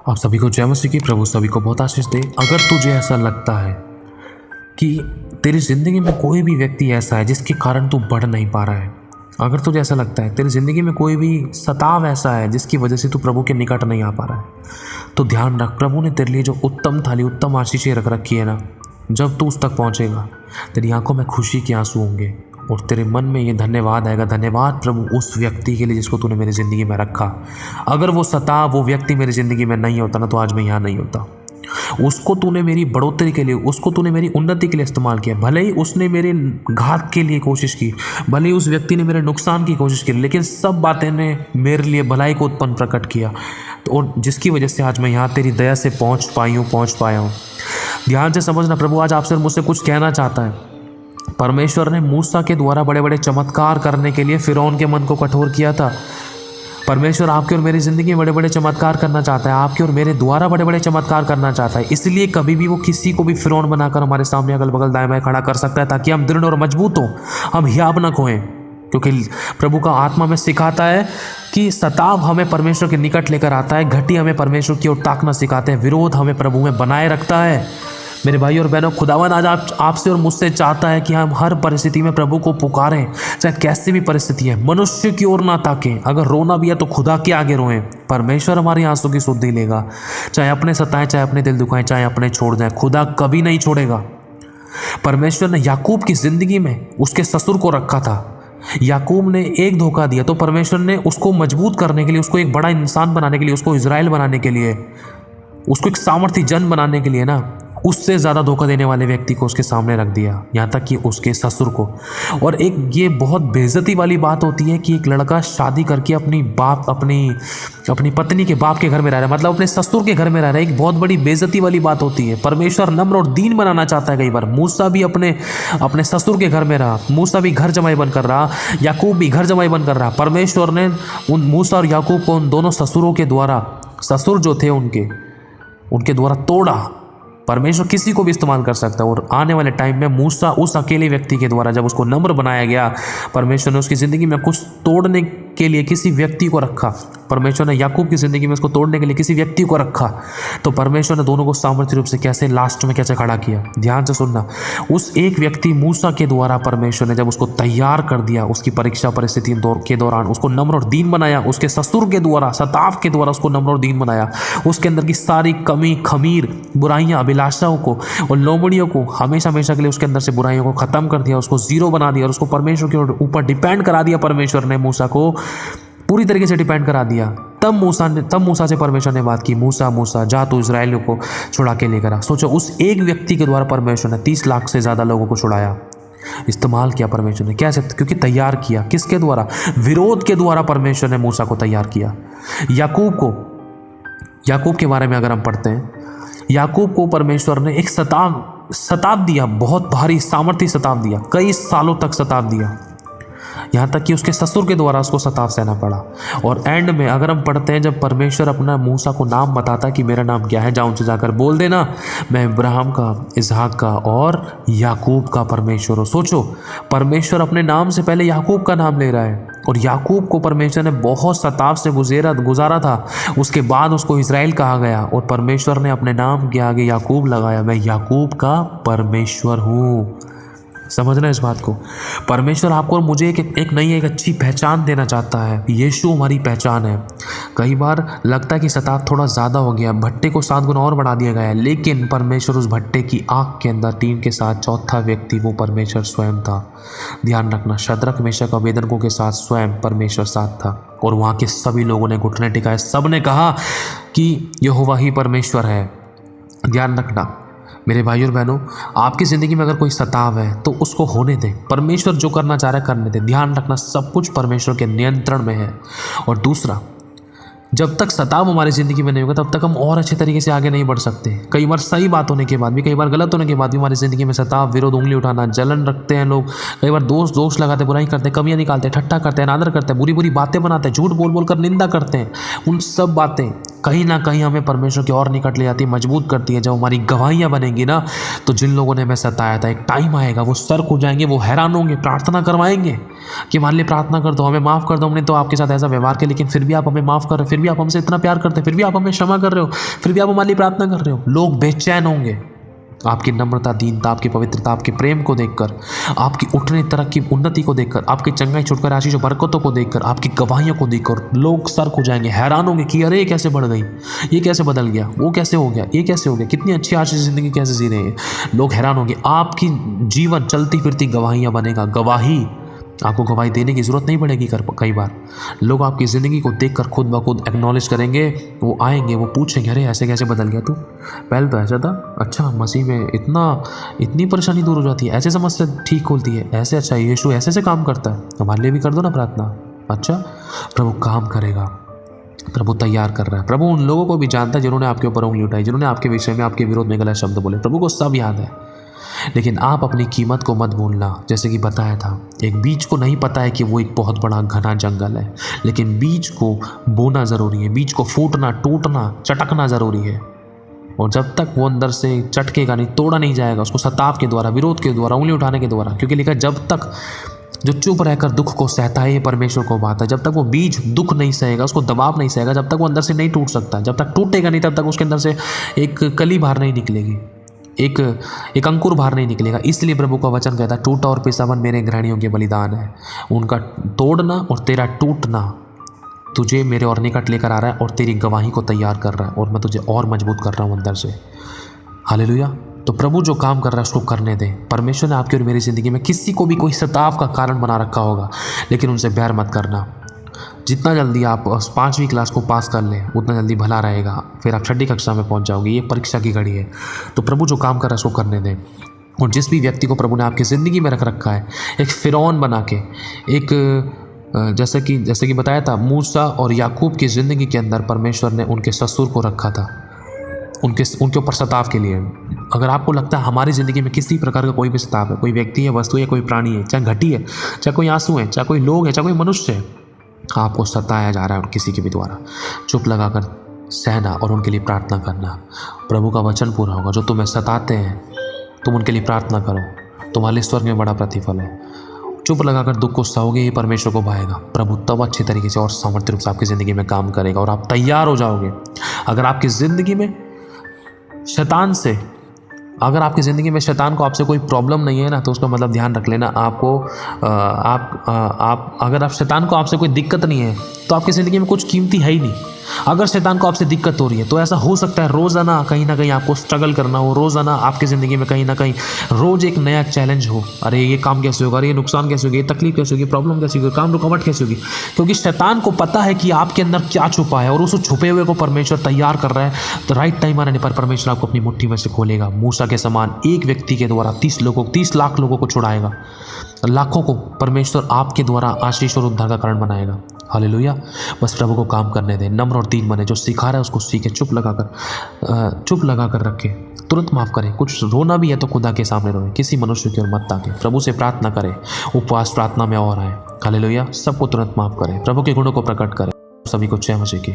आप सभी को जय मसीह की। प्रभु सभी को बहुत आशीष दे। अगर तुझे ऐसा लगता है कि तेरी ज़िंदगी में कोई भी व्यक्ति ऐसा है जिसके कारण तू बढ़ नहीं पा रहा है, अगर तुझे ऐसा लगता है तेरी ज़िंदगी में कोई भी सताव ऐसा है जिसकी वजह से तू प्रभु के निकट नहीं आ पा रहा है, तो ध्यान रख, प्रभु ने तेरे लिए जो उत्तम थाली, उत्तम आशीषें रख रखी है ना, जब तू उस तक पहुँचेगा तेरी आंखों में खुशी के आंसू होंगे और तेरे मन में ये धन्यवाद आएगा, धन्यवाद प्रभु उस व्यक्ति के लिए जिसको तूने मेरी ज़िंदगी में रखा। अगर वो व्यक्ति मेरी ज़िंदगी में नहीं होता ना, तो आज मैं यहाँ नहीं होता। उसको तूने मेरी बढ़ोतरी के लिए, उसको तूने मेरी उन्नति के लिए इस्तेमाल किया। भले ही उसने मेरे घात के लिए कोशिश की, भले ही उस व्यक्ति ने मेरे नुकसान की कोशिश की, लेकिन सब बातें ने मेरे लिए भलाई को उत्पन्न प्रकट किया, तो और जिसकी वजह से आज मैं यहाँ तेरी दया से पहुँच पाया हूँ। ध्यान से समझना, प्रभु आज आपसे और मुझसे कुछ कहना चाहता है। परमेश्वर ने मूसा के द्वारा बड़े बड़े चमत्कार करने के लिए फिरौन के मन को कठोर किया था। परमेश्वर आपके और मेरी ज़िंदगी में बड़े बड़े चमत्कार करना चाहता है, आपके और मेरे द्वारा बड़े बड़े चमत्कार करना चाहता है। इसलिए कभी भी वो किसी को भी फिरौन बनाकर हमारे सामने अगल बगल दाएं बाएं खड़ा कर सकता है, ताकि हम दृढ़ और मजबूत हों, हम हियाब न खोएं। क्योंकि प्रभु का आत्मा में सिखाता है कि सताव हमें परमेश्वर के निकट लेकर आता है, घटी हमें परमेश्वर की ओर ताकना सिखाते हैं, विरोध हमें प्रभु में बनाए रखता है। मेरे भाई और बहनों, खुदावंद आज आपसे और मुझसे चाहता है कि हम हर परिस्थिति में प्रभु को पुकारें, चाहे कैसी भी परिस्थिति है। मनुष्य की ओर ना ताकें, अगर रोना भी है तो खुदा के आगे रोएं। परमेश्वर हमारी आंसू की सुधि लेगा। चाहे अपने सताएं, चाहे अपने दिल दुखाएं, चाहे अपने छोड़ जाएं, खुदा कभी नहीं छोड़ेगा। परमेश्वर ने याकूब की ज़िंदगी में उसके ससुर को रखा था। याकूब ने एक धोखा दिया तो परमेश्वर ने उसको मजबूत करने के लिए, उसको एक बड़ा इंसान बनाने के लिए, उसको इजराइल बनाने के लिए, उसको एक सामर्थी जन बनाने के लिए ना, उससे ज़्यादा धोखा देने वाले व्यक्ति को उसके सामने रख दिया, यहाँ तक कि उसके ससुर को। और एक ये बहुत बेइज्जती वाली बात होती है कि एक लड़का शादी करके अपनी पत्नी के बाप के घर में रह रहा है, मतलब अपने ससुर के घर में रह रहा है। एक बहुत बड़ी बेइज्जती वाली बात होती है। परमेश्वर नम्र और दीन बनाना चाहता है। कई बार मूसा भी अपने ससुर के घर में रहा, मूसा भी घर जमाई बन कर रहा, याकूब भी घर जमाई बन कर रहा। परमेश्वर ने उन मूसा और याकूब को उन दोनों ससुरों के द्वारा, ससुर जो थे उनके द्वारा तोड़ा। परमेश्वर किसी को भी इस्तेमाल कर सकता है। और आने वाले टाइम में मूसा उस अकेले व्यक्ति के द्वारा, जब उसको नम्र बनाया गया, परमेश्वर ने उसकी ज़िंदगी में कुछ तोड़ने के लिए किसी व्यक्ति को रखा। परमेश्वर ने याकूब की ज़िंदगी में उसको तोड़ने के लिए किसी व्यक्ति को रखा, तो परमेश्वर ने दोनों को सामर्थ्य रूप से कैसे लास्ट में कैसे खड़ा किया। ध्यान से सुनना, उस एक व्यक्ति मूसा के द्वारा परमेश्वर ने जब उसको तैयार कर दिया, उसकी परीक्षा परिस्थिति के दौरान उसको नम्र और दीन बनाया, उसके ससुर के द्वारा, सताव के द्वारा उसको नम्र और दीन बनाया, उसके अंदर की सारी कमी, खमीर, बुराइयां, अभिलाषाओं को और लोमड़ियों को हमेशा हमेशा के लिए उसके अंदर से बुराइयों को ख़त्म कर दिया, उसको जीरो बना दिया और उसको परमेश्वर के ऊपर डिपेंड करा दिया। परमेश्वर ने मूसा को पूरी तरीके से डिपेंड करा दिया। तब मूसा से परमेश्वर ने बात की, मूसा जा तू इजराइलियों को छुड़ा के लेकर आ। सोचो, उस एक व्यक्ति के द्वारा परमेश्वर ने 30 लाख से ज़्यादा लोगों को छुड़ाया। इस्तेमाल किया परमेश्वर ने, कैसे? क्योंकि तैयार किया। किसके द्वारा? विरोध के द्वारा परमेश्वर ने मूसा को तैयार किया। याकूब के बारे में अगर हम पढ़ते हैं, याकूब को परमेश्वर ने एक सताव दिया, बहुत भारी सामर्थ्य सताव दिया, कई सालों तक सताव दिया, यहाँ तक कि उसके ससुर के द्वारा उसको सताव सहना पड़ा। और एंड में अगर हम पढ़ते हैं, जब परमेश्वर अपना मूसा को नाम बताता कि मेरा नाम क्या है, जा उनसे जाकर बोल देना मैं इब्राहिम का, इसहाक का और याकूब का परमेश्वर हूँ। सोचो, परमेश्वर अपने नाम से पहले याकूब का नाम ले रहा है, और याकूब को परमेश्वर ने बहुत सताव से गुजारा था। उसके बाद उसको इजराइल कहा गया और परमेश्वर ने अपने नाम के आगे याकूब लगाया, मैं याकूब का परमेश्वर हूँ। समझना इस बात को। परमेश्वर आपको और मुझे एक अच्छी पहचान देना चाहता है। यीशु हमारी पहचान है। कई बार लगता है कि सताव थोड़ा ज़्यादा हो गया, भट्टे को 7 गुना और बढ़ा दिया गया है, लेकिन परमेश्वर उस भट्टे की आग के अंदर टीम के साथ चौथा व्यक्ति वो परमेश्वर स्वयं था। ध्यान रखना, शद्रक, मेशक, अबेदनगो के साथ स्वयं परमेश्वर साथ था, और वहाँ के सभी लोगों ने घुटने टिकाए, सब ने कहा कि यहोवा ही परमेश्वर है। ध्यान रखना मेरे भाई और बहनों, आपकी ज़िंदगी में अगर कोई सताव है तो उसको होने दें। परमेश्वर जो करना चाह रहा है करने दें। ध्यान रखना, सब कुछ परमेश्वर के नियंत्रण में है। और दूसरा, जब तक सताव हमारी ज़िंदगी में नहीं होगा तब तक हम और अच्छे तरीके से आगे नहीं बढ़ सकते। कई बार सही बात होने के बाद भी, कई बार गलत होने के बाद भी हमारी ज़िंदगी में सताव, विरोध, उंगली उठाना, जलन रखते हैं लोग, कई बार दोष लगाते, बुराई करते, कमियां निकालते, ठट्टा करते हैं, अनादर करते हैं, बुरी बुरी बातें बनाते हैं, झूठ बोल कर निंदा करते हैं। उन सब बातें कहीं ना कहीं हमें परमेश्वर की ओर निकट ले जाती है, मजबूत करती है। जब हमारी गवाहियाँ बनेंगी ना, तो जिन लोगों ने हमें सताया था, एक टाइम आएगा वो सर हो जाएंगे, वो हैरान होंगे, प्रार्थना करवाएंगे कि हमारे लिए प्रार्थना कर दो, हमें माफ़ कर दो, हमने तो आपके साथ ऐसा व्यवहार किया, लेकिन फिर भी आप हमें माफ़ कर रहे, फिर भी आप हमसे इतना प्यार करते हैं, फिर भी आप हमें क्षमा कर रहे हो, फिर भी आप हमारे लिए प्रार्थना कर रहे हो। लोग बेचैन होंगे आपकी नम्रता, दीनता, आपकी पवित्रता, आपके प्रेम को देखकर, आपकी उठने तरक्की, उन्नति को देखकर, आपकी चंगाई, छुटकारा, आशीष और बरकतों को देखकर, आपकी गवाहियों को देखकर लोग सर्क हो जाएंगे, हैरान होंगे कि अरे ये कैसे बढ़ गई, ये कैसे बदल गया, वो कैसे हो गया, ये कैसे हो गया, कितनी अच्छी आशीष ज़िंदगी कैसे जी रहे हैं। लोग हैरान होंगे। आपकी जीवन चलती फिरती गवाहियाँ बनेगा। गवाही, आपको गवाही देने की ज़रूरत नहीं पड़ेगी। कई बार लोग आपकी ज़िंदगी को देखकर खुद ब खुद एक्नॉलेज करेंगे। वो आएंगे, वो पूछेंगे अरे ऐसे कैसे बदल गया तू, पहले तो ऐसा था, अच्छा मसीह में इतनी परेशानी दूर हो जाती है, ऐसे समस्या ठीक होती है, ऐसे अच्छा यीशु ऐसे काम करता है, हमारे लिए भी कर दो ना प्रार्थना। अच्छा, प्रभु काम करेगा, प्रभु तैयार कर रहा है। प्रभु उन लोगों को भी जानता है जिन्होंने आपके ऊपर उंगली उठाई, जिन्होंने आपके विषय में, आपके विरोध में गलत शब्द बोले। प्रभु को सब याद है। लेकिन आप अपनी कीमत को मत भूलना। जैसे कि बताया था, एक बीज को नहीं पता है कि वो एक बहुत बड़ा घना जंगल है, लेकिन बीज को बोना ज़रूरी है, बीज को फूटना, टूटना, चटकना ज़रूरी है। और जब तक वो अंदर से चटकेगा नहीं, तोड़ा नहीं जाएगा, उसको सताव के द्वारा, विरोध के द्वारा, उंगली उठाने के द्वारा, क्योंकि लिखा है जब तक जो चुप रहकर दुख को सहता है ये परमेश्वर को बात है। जब तक वो बीज दुख नहीं सहेगा, उसको दबाव नहीं सहेगा, जब तक वो अंदर से नहीं टूट सकता, जब तक टूटेगा नहीं, तब तक उसके अंदर से एक कली बाहर नहीं निकलेगी, एक अंकुर बाहर नहीं निकलेगा। इसलिए प्रभु का वचन कहता है, टूटा और पिसा मन मेरे घृणियों के बलिदान है। उनका तोड़ना और तेरा टूटना तुझे मेरे और निकट लेकर आ रहा है और तेरी गवाही को तैयार कर रहा है, और मैं तुझे और मजबूत कर रहा हूँ अंदर से। हालेलुया। तो प्रभु जो काम कर रहा है उसको करने दें। परमेश्वर ने आपकी और मेरी ज़िंदगी में किसी को भी कोई सताव का कारण बना रखा होगा, लेकिन उनसे बैर मत करना। जितना जल्दी आप 5वीं क्लास को पास कर लें उतना जल्दी भला रहेगा, फिर आप 6ठी कक्षा में पहुंच जाओगे। ये परीक्षा की घड़ी है। तो प्रभु जो काम कर रहा है उसको करने दें। और जिस भी व्यक्ति को प्रभु ने आपकी ज़िंदगी में रख रखा है, एक फ़िरौन बना के, एक जैसे कि बताया था, मूसा और याकूब की ज़िंदगी के अंदर परमेश्वर ने उनके ससुर को रखा था उनके ऊपर सताव के लिए। अगर आपको लगता है हमारी ज़िंदगी में किसी प्रकार का कोई भी सताव है, कोई व्यक्ति है, वस्तु है, कोई प्राणी है, चाहे घटी है, चाहे कोई आंसू है, चाहे कोई लोग है, चाहे कोई मनुष्य है, आपको सताया जा रहा है किसी के भी द्वारा, चुप लगाकर सहना और उनके लिए प्रार्थना करना। प्रभु का वचन पूरा होगा। जो तुम्हें सताते हैं तुम उनके लिए प्रार्थना करो, तुम्हारे लिए स्वर्ग में बड़ा प्रतिफल है। चुप लगाकर दुख को सहोगे, ये परमेश्वर को भाएगा। प्रभु तब अच्छे तरीके से और सामर्थ्य रूप से आपकी ज़िंदगी में काम करेगा और आप तैयार हो जाओगे। अगर आपकी ज़िंदगी में शैतान को आपसे कोई प्रॉब्लम नहीं है ना, तो उसका मतलब ध्यान रख लेना, अगर आप शैतान को आपसे कोई दिक्कत नहीं है तो आपकी ज़िंदगी में कुछ कीमती है ही नहीं। अगर शैतान को आपसे दिक्कत हो रही है तो ऐसा हो सकता है रोज़ाना कहीं ना कहीं आपको स्ट्रगल करना हो, रोज़ाना आपकी ज़िंदगी में कहीं ना कहीं रोज़ एक नया चैलेंज हो। अरे ये काम कैसे होगा, अरे ये नुकसान कैसे होगी, ये तकलीफ कैसे होगी, प्रॉब्लम कैसे होगी, काम रुकावट कैसे होगी। क्योंकि शैतान को पता है कि आपके अंदर क्या छुपा है और उस छुपे हुए को परमेश्वर तैयार कर रहा है। तो राइट टाइम आने पर परमेश्वर आपको अपनी मुट्ठी में से खोलेगा। मूसा के समान एक व्यक्ति के द्वारा 30 लाख लोगों को छुड़ाएगा। लाखों को परमेश्वर आपके द्वारा आशीष और उद्धार का कारण बनाएगा। हालेलुया। बस प्रभु को काम करने दें। नम्र और दीन बने। जो सिखा रहा है उसको सीखे। चुप लगा कर रखे। तुरंत माफ़ करें। कुछ रोना भी है तो खुदा के सामने रोए, किसी मनुष्य की ओर मत ताके। प्रभु से प्रार्थना करें, उपवास प्रार्थना में और आए। हालेलुया। सबको तुरंत माफ़ करें, प्रभु के गुणों को प्रकट करें। सभी को जय मसीह की।